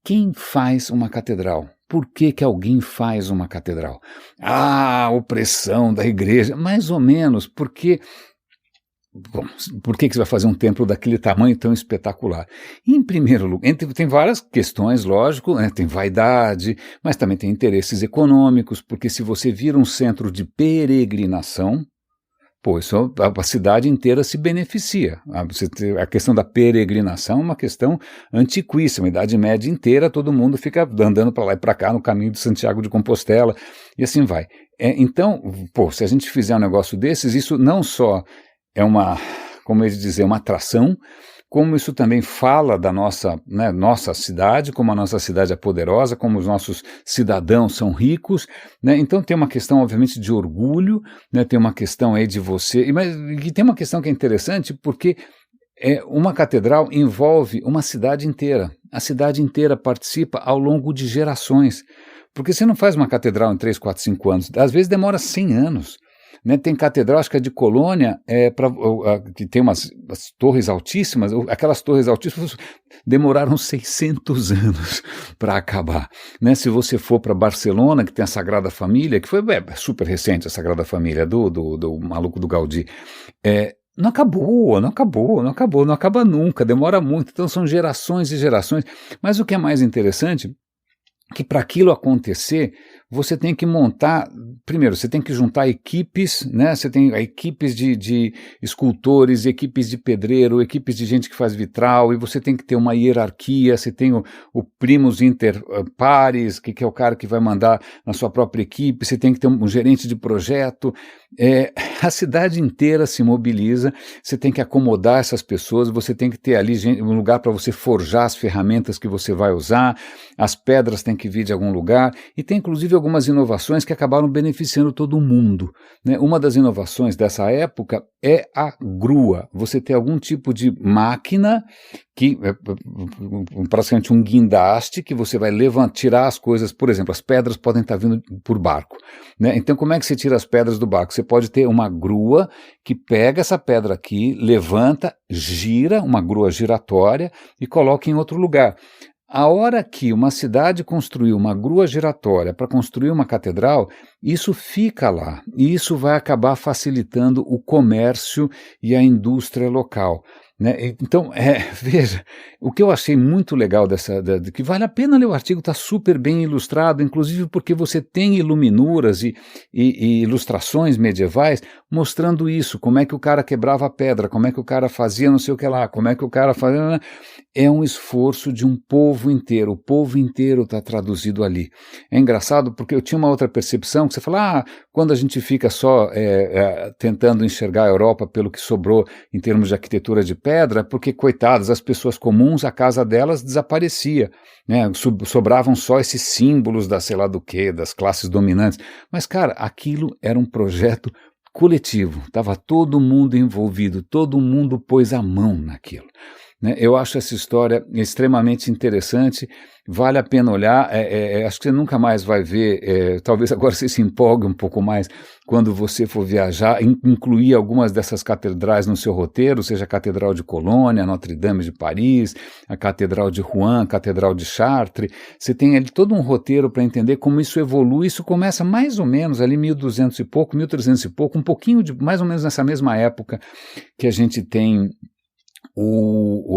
quem faz uma catedral? Por que alguém faz uma catedral? A opressão da igreja, mais ou menos, porque... Bom, por que você vai fazer um templo daquele tamanho tão espetacular? Em primeiro lugar, tem várias questões, lógico, né? Tem vaidade, mas também tem interesses econômicos, porque se você vira um centro de peregrinação, isso, a cidade inteira se beneficia. A questão da peregrinação é uma questão antiquíssima, a Idade Média inteira todo mundo fica andando para lá e para cá no caminho de Santiago de Compostela, e assim vai. Então, se a gente fizer um negócio desses, isso não só é como eles dizem, uma atração, como isso também fala da nossa cidade, como a nossa cidade é poderosa, como os nossos cidadãos são ricos, né? Então tem uma questão, obviamente, de orgulho, né? Tem uma questão aí de você, e tem uma questão que é interessante, porque Uma catedral envolve uma cidade inteira. A cidade inteira participa ao longo de gerações. Porque você não faz uma catedral em 3, 4, 5 anos. Às vezes demora 100 anos. Né? Tem catedral, acho que é de Colônia, que tem umas torres altíssimas. Aquelas torres altíssimas demoraram 600 anos para acabar. Né? Se você for para Barcelona, que tem a Sagrada Família, que foi super recente a Sagrada Família, do maluco do Gaudí, não acaba nunca, demora muito, então são gerações e gerações. Mas o que é mais interessante, que para aquilo acontecer, você tem que montar, primeiro, você tem que juntar equipes, né? Você tem equipes de escultores, equipes de pedreiro, equipes de gente que faz vitral, e você tem que ter uma hierarquia, você tem o primus inter pares, que é o cara que vai mandar na sua própria equipe, você tem que ter um gerente de projeto, a cidade inteira se mobiliza, você tem que acomodar essas pessoas, você tem que ter ali um lugar para você forjar as ferramentas que você vai usar, as pedras têm que vir de algum lugar, e tem inclusive algumas inovações que acabaram beneficiando todo mundo. Né? Uma das inovações dessa época é a grua. Você tem algum tipo de máquina que é praticamente um guindaste que você vai tirar as coisas, por exemplo, as pedras podem estar vindo por barco. Né? Então como é que você tira as pedras do barco? Você pode ter uma grua que pega essa pedra aqui, levanta, gira, uma grua giratória e coloca em outro lugar. A hora que uma cidade construiu uma grua giratória para construir uma catedral, isso fica lá, e isso vai acabar facilitando o comércio e a indústria local. Né? Então, veja, o que eu achei muito legal que vale a pena ler o artigo, está super bem ilustrado, inclusive porque você tem iluminuras e ilustrações medievais mostrando isso, como é que o cara quebrava a pedra, como é que o cara fazia não sei o que lá, como é que o cara fazia... É um esforço de um povo inteiro, o povo inteiro está traduzido ali. É engraçado porque eu tinha uma outra percepção, que você fala, quando a gente fica só tentando enxergar a Europa pelo que sobrou em termos de arquitetura de pedra, porque, coitadas, as pessoas comuns, a casa delas desaparecia, né? Sobravam só esses símbolos da sei lá do quê, das classes dominantes. Mas, cara, aquilo era um projeto coletivo, estava todo mundo envolvido, todo mundo pôs a mão naquilo. Né? Eu acho essa história extremamente interessante, vale a pena olhar, acho que você nunca mais vai ver, talvez agora você se empolgue um pouco mais quando você for viajar, incluir algumas dessas catedrais no seu roteiro, seja a Catedral de Colônia, Notre Dame de Paris, a Catedral de Rouen, a Catedral de Chartres, você tem ali todo um roteiro para entender como isso evolui, isso começa mais ou menos ali 1200 e pouco, 1300 e pouco, um pouquinho de mais ou menos nessa mesma época que a gente tem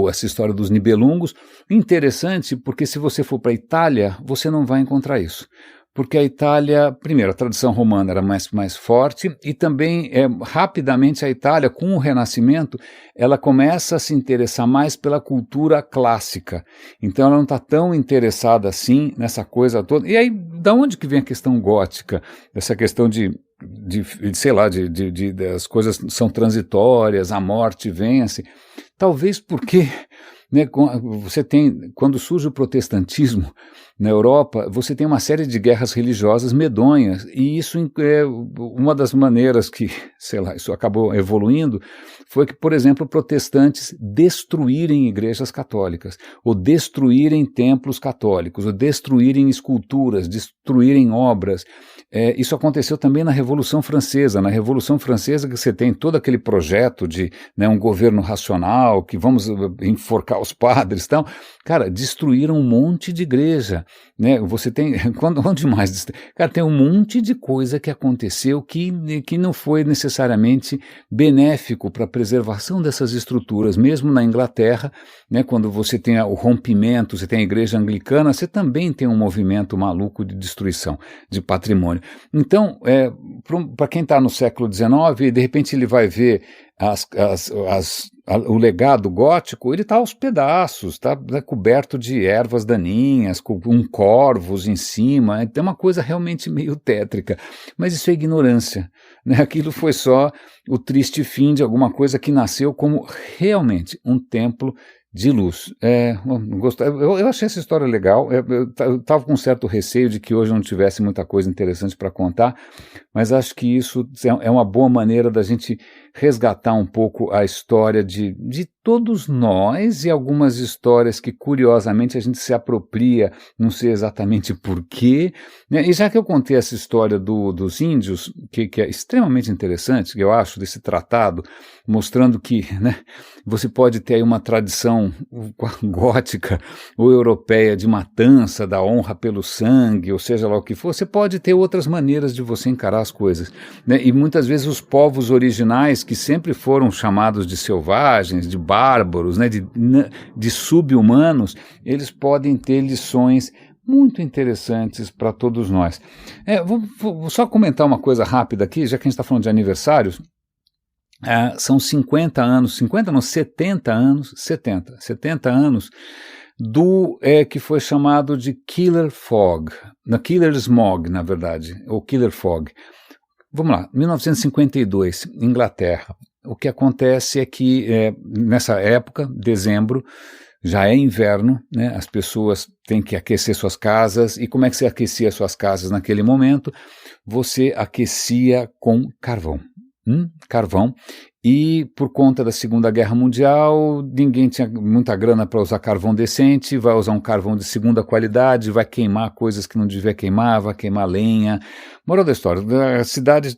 essa história dos Nibelungos. Interessante porque se você for para a Itália, você não vai encontrar isso. Porque a Itália, primeiro, a tradição romana era mais forte e também, rapidamente, a Itália, com o Renascimento, ela começa a se interessar mais pela cultura clássica. Então ela não está tão interessada assim nessa coisa toda. E aí, da onde que vem a questão gótica? Essa questão sei lá, as coisas são transitórias, a morte vence. Talvez porque, né, quando surge o protestantismo na Europa, você tem uma série de guerras religiosas medonhas, e isso é uma das maneiras que, sei lá, isso acabou evoluindo, foi que, por exemplo, protestantes destruírem igrejas católicas, ou destruírem templos católicos, ou destruírem esculturas, destruírem obras. Isso aconteceu também na Revolução Francesa. Na Revolução Francesa que você tem todo aquele projeto de, né, um governo racional, que vamos enforcar os padres e tal. Cara, destruíram um monte de igreja. Né? Você tem, onde mais? Cara, tem um monte de coisa que aconteceu que não foi necessariamente benéfico para a preservação dessas estruturas. Mesmo na Inglaterra, né, quando você tem o rompimento, você tem a igreja anglicana, você também tem um movimento maluco de destruição de patrimônio. Então, para quem está no século XIX, de repente ele vai ver o legado gótico, ele está aos pedaços, está coberto de ervas daninhas, com corvos em cima, tem uma coisa realmente meio tétrica, mas isso é ignorância, né? Aquilo foi só o triste fim de alguma coisa que nasceu como realmente um templo de luz. Eu achei essa história legal, eu estava com um certo receio de que hoje não tivesse muita coisa interessante para contar, mas acho que isso é uma boa maneira da gente resgatar um pouco a história de todos nós, e algumas histórias que curiosamente a gente se apropria, não sei exatamente porquê, né? E já que eu contei essa história dos índios, que é extremamente interessante, que eu acho, desse tratado, mostrando que, né, você pode ter aí uma tradição gótica ou europeia de matança, da honra pelo sangue, ou seja lá o que for, você pode ter outras maneiras de você encarar as coisas, né? E muitas vezes os povos originais, que sempre foram chamados de selvagens, de bárbaros, né, de sub-humanos, eles podem ter lições muito interessantes para todos nós. Vou só comentar uma coisa rápida aqui, já que a gente está falando de aniversários. São 50 anos, 50 não, 70 anos, 70 anos do que foi chamado de Killer Fog, Killer Smog, na verdade, ou Killer Fog. Vamos lá, 1952, Inglaterra. O que acontece é que nessa época, dezembro, já é inverno, né? As pessoas têm que aquecer suas casas. E como é que você aquecia suas casas naquele momento? Você aquecia com carvão. Carvão. E por conta da Segunda Guerra Mundial, ninguém tinha muita grana para usar carvão decente, vai usar um carvão de segunda qualidade, vai queimar coisas que não devia queimar, vai queimar lenha. Moral da história, a cidade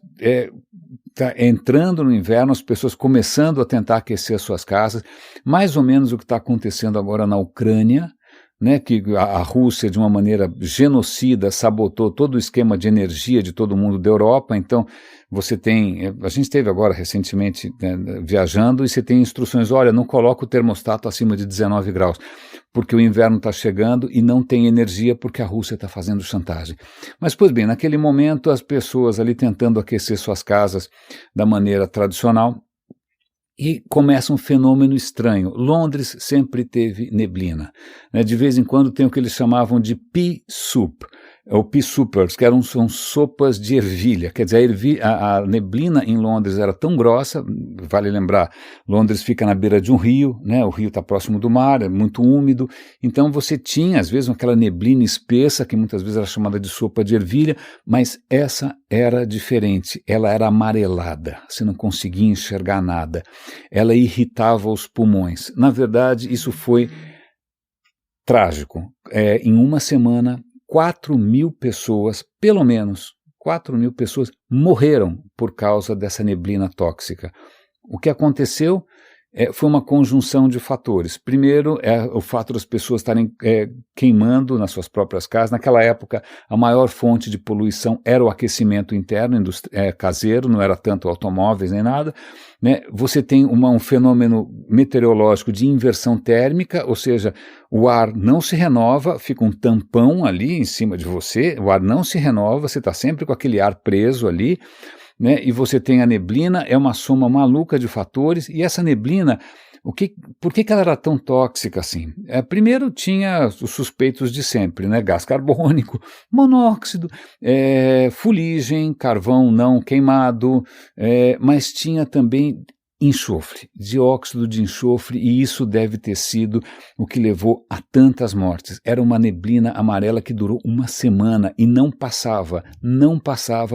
está entrando no inverno, as pessoas começando a tentar aquecer as suas casas, mais ou menos o que está acontecendo agora na Ucrânia, né, que a Rússia, de uma maneira genocida, sabotou todo o esquema de energia de todo mundo da Europa. Então você tem, a gente esteve agora recentemente, né, viajando, e você tem instruções, olha, não coloca o termostato acima de 19 graus, porque o inverno está chegando e não tem energia porque a Rússia está fazendo chantagem. Mas, pois bem, naquele momento as pessoas ali tentando aquecer suas casas da maneira tradicional, e começa um fenômeno estranho. Londres sempre teve neblina, né? De vez em quando tem o que eles chamavam de pea soup, ou pea soupers, que são sopas de ervilha. Quer dizer, a neblina em Londres era tão grossa, vale lembrar, Londres fica na beira de um rio, né? O rio está próximo do mar, é muito úmido, então você tinha, às vezes, aquela neblina espessa, que muitas vezes era chamada de sopa de ervilha, mas essa era diferente, ela era amarelada, você não conseguia enxergar nada, ela irritava os pulmões. Na verdade, isso foi trágico. Em uma semana, 4.000 pessoas, pelo menos 4.000 pessoas, morreram por causa dessa neblina tóxica. O que aconteceu foi uma conjunção de fatores. Primeiro, o fato das pessoas estarem queimando nas suas próprias casas. Naquela época, a maior fonte de poluição era o aquecimento interno, caseiro, não era tanto automóveis nem nada, né? Você tem um fenômeno meteorológico de inversão térmica, ou seja, o ar não se renova, fica um tampão ali em cima de você, o ar não se renova, você está sempre com aquele ar preso ali, né? E você tem a neblina, é uma soma maluca de fatores, e essa neblina, por que ela era tão tóxica assim? Primeiro tinha os suspeitos de sempre, né? Gás carbônico, monóxido, fuligem, carvão não queimado, mas tinha também enxofre, dióxido de enxofre, e isso deve ter sido o que levou a tantas mortes. Era uma neblina amarela que durou uma semana e não passava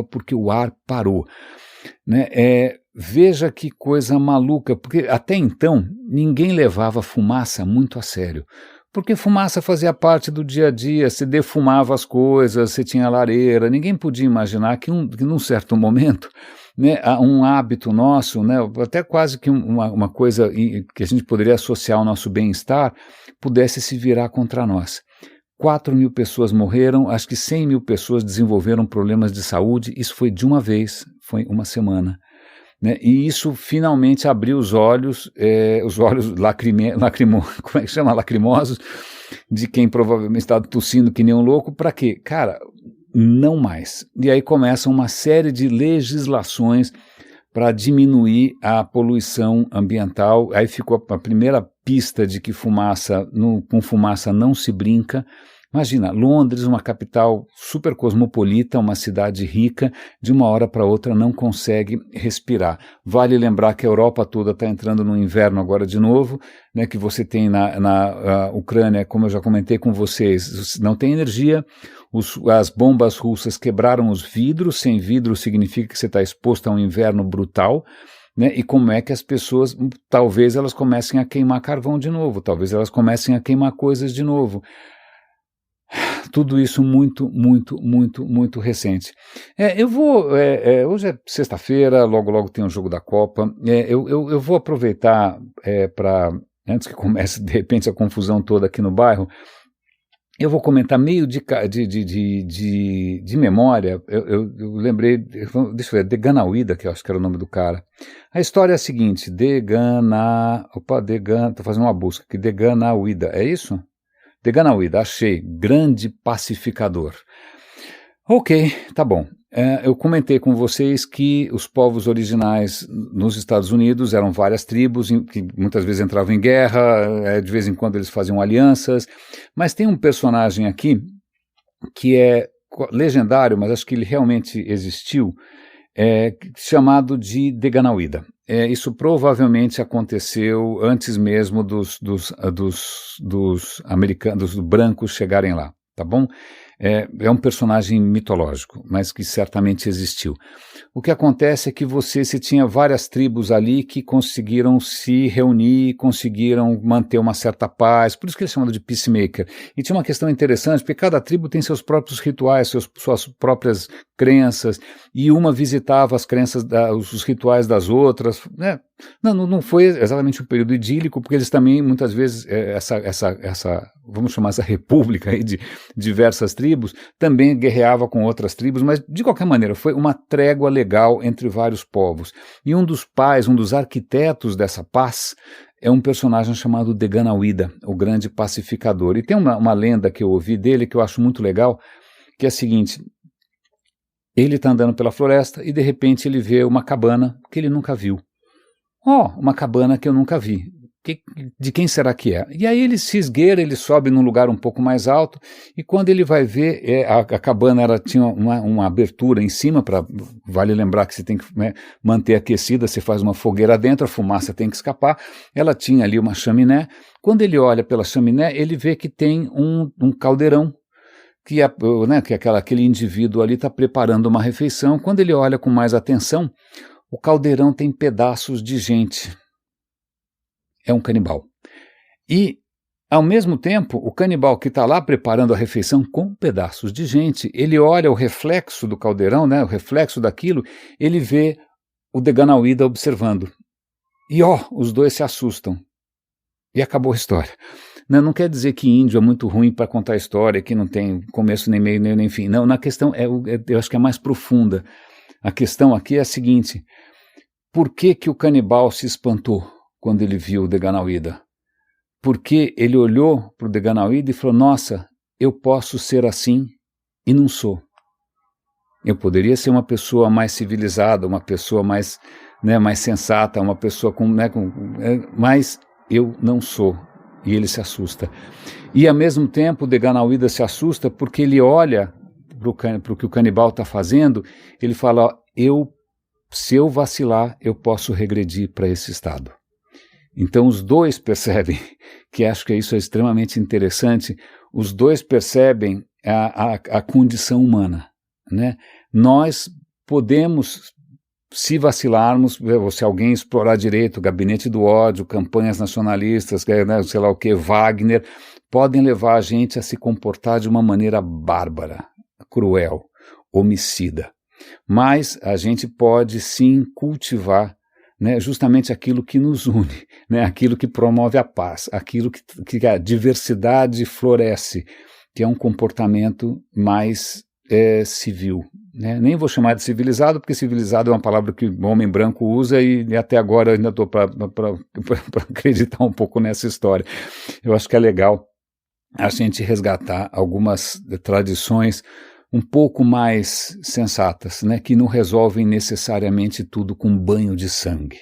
porque o ar parou, né? Veja que coisa maluca, porque até então ninguém levava fumaça muito a sério, porque fumaça fazia parte do dia a dia, se defumava as coisas, você tinha lareira, ninguém podia imaginar que num certo momento, né, um hábito nosso, né, até quase que uma coisa que a gente poderia associar ao nosso bem-estar, pudesse se virar contra nós. 4.000 pessoas morreram, acho que 100.000 pessoas desenvolveram problemas de saúde, isso foi de uma vez, foi uma semana, né? E isso finalmente abriu os olhos como é que chama? Lacrimosos, de quem provavelmente estava tossindo que nem um louco. Para quê? Cara, não mais. E aí começa uma série de legislações para diminuir a poluição ambiental. Aí ficou a primeira pista de que com fumaça não se brinca. Imagina, Londres, uma capital super cosmopolita, uma cidade rica, de uma hora para outra não consegue respirar. Vale lembrar que a Europa toda está entrando no inverno agora de novo, né, que você tem na Ucrânia, como eu já comentei com vocês, não tem energia, as bombas russas quebraram os vidros, sem vidro significa que você está exposto a um inverno brutal, né? E como é que as pessoas, talvez elas comecem a queimar carvão de novo, talvez elas comecem a queimar coisas de novo. Tudo isso muito, muito, muito, muito recente. Hoje é sexta-feira, logo, logo tem o jogo da Copa. Eu vou aproveitar para, antes que comece de repente a confusão toda aqui no bairro, eu vou comentar meio de memória. Eu lembrei, deixa eu ver, Deganawida, que eu acho que era o nome do cara. A história é a seguinte: tô fazendo uma busca aqui, Deganawida, é isso? Deganawida, achei, grande pacificador. Ok, tá bom. Eu comentei com vocês que os povos originais nos Estados Unidos eram várias tribos, que muitas vezes entravam em guerra, de vez em quando eles faziam alianças, mas tem um personagem aqui que é legendário, mas acho que ele realmente existiu, chamado de Deganawida. Isso provavelmente aconteceu antes mesmo dos americanos, dos brancos chegarem lá, tá bom? É um personagem mitológico, mas que certamente existiu. O que acontece é que você tinha várias tribos ali que conseguiram se reunir, conseguiram manter uma certa paz, por isso que eles chamam de peacemaker. E tinha uma questão interessante, porque cada tribo tem seus próprios rituais, suas próprias crenças, e uma visitava as crenças, os rituais das outras, né? Não foi exatamente um período idílico, porque eles também, muitas vezes, vamos chamar essa república aí de diversas tribos, também guerreava com outras tribos, mas de qualquer maneira foi uma trégua legal entre vários povos. E um dos pais, um dos arquitetos dessa paz, é um personagem chamado Deganawida, o grande pacificador. E tem uma lenda que eu ouvi dele que eu acho muito legal, que é a seguinte: ele está andando pela floresta e de repente ele vê uma cabana que ele nunca viu. Uma cabana que eu nunca vi. De quem será que é? E aí ele se esgueira, ele sobe num lugar um pouco mais alto, e quando ele vai ver, a cabana tinha uma abertura em cima, vale lembrar que você tem que manter aquecida, você faz uma fogueira dentro, a fumaça tem que escapar, ela tinha ali uma chaminé. Quando ele olha pela chaminé, ele vê que tem um caldeirão, que aquele indivíduo ali está preparando uma refeição. Quando ele olha com mais atenção, o caldeirão tem pedaços de gente. É um canibal. E, ao mesmo tempo, o canibal que está lá preparando a refeição com pedaços de gente, ele olha o reflexo do caldeirão, né, o reflexo daquilo, ele vê o Deganawida observando. E, os dois se assustam. E acabou a história. Não quer dizer que índio é muito ruim para contar história, que não tem começo, nem meio, nem fim. Não, na questão, eu acho que é mais profunda. A questão aqui é a seguinte: por que o canibal se espantou quando ele viu o Deganawida? Porque ele olhou para o Deganawida e falou: nossa, eu posso ser assim e não sou. Eu poderia ser uma pessoa mais civilizada, uma pessoa mais sensata, uma pessoa mas eu não sou. E ele se assusta. E, ao mesmo tempo, o Deganawida se assusta porque ele olha para o que o canibal está fazendo, ele fala: se eu vacilar, eu posso regredir para esse estado. Então os dois percebem, que acho que isso é extremamente interessante, os dois percebem a condição humana, né? Nós podemos, se vacilarmos, ou se alguém explorar direito o gabinete do ódio, campanhas nacionalistas, sei lá o que, Wagner, podem levar a gente a se comportar de uma maneira bárbara, cruel, homicida. Mas a gente pode sim cultivar, né, justamente aquilo que nos une, né, aquilo que promove a paz, aquilo que a diversidade floresce, que é um comportamento mais civil. Né? Nem vou chamar de civilizado, porque civilizado é uma palavra que o homem branco usa e até agora eu ainda estou para acreditar um pouco nessa história. Eu acho que é legal a gente resgatar algumas tradições um pouco mais sensatas, né, que não resolvem necessariamente tudo com banho de sangue.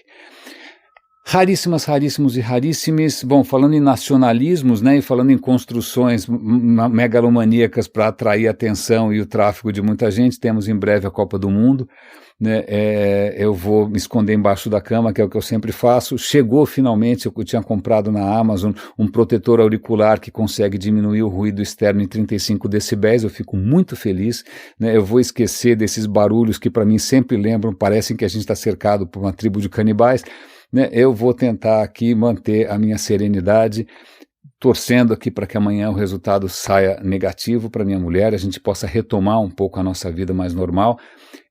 Raríssimas, raríssimos e raríssimes. Bom, falando em nacionalismos, né, e falando em construções megalomaníacas para atrair a atenção e o tráfego de muita gente, temos em breve a Copa do Mundo, né, eu vou me esconder embaixo da cama, que é o que eu sempre faço. Chegou finalmente, eu tinha comprado na Amazon um protetor auricular que consegue diminuir o ruído externo em 35 decibéis, eu fico muito feliz, né, eu vou esquecer desses barulhos que para mim sempre lembram, parecem que a gente está cercado por uma tribo de canibais, né, eu vou tentar aqui manter a minha serenidade, torcendo aqui para que amanhã o resultado saia negativo para minha mulher, a gente possa retomar um pouco a nossa vida mais normal.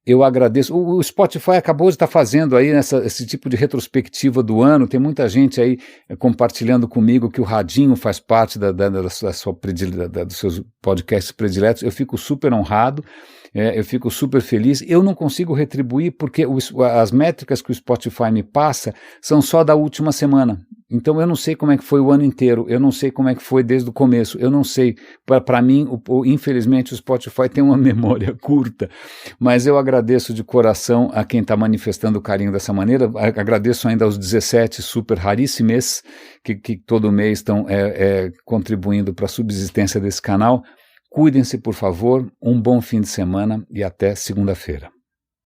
Eu agradeço. O Spotify acabou de estar fazendo aí esse tipo de retrospectiva do ano. Tem muita gente aí compartilhando comigo que o Radinho faz parte dos seus podcasts prediletos. Eu fico super honrado. Eu fico super feliz. Eu não consigo retribuir porque as métricas que o Spotify me passa são só da última semana. Então eu não sei como é que foi o ano inteiro, eu não sei como é que foi desde o começo, eu não sei. Para mim, infelizmente, o Spotify tem uma memória curta, mas eu agradeço de coração a quem está manifestando o carinho dessa maneira. Agradeço ainda aos 17 super raríssimos que todo mês estão contribuindo para a subsistência desse canal. Cuidem-se, por favor, um bom fim de semana e até segunda-feira.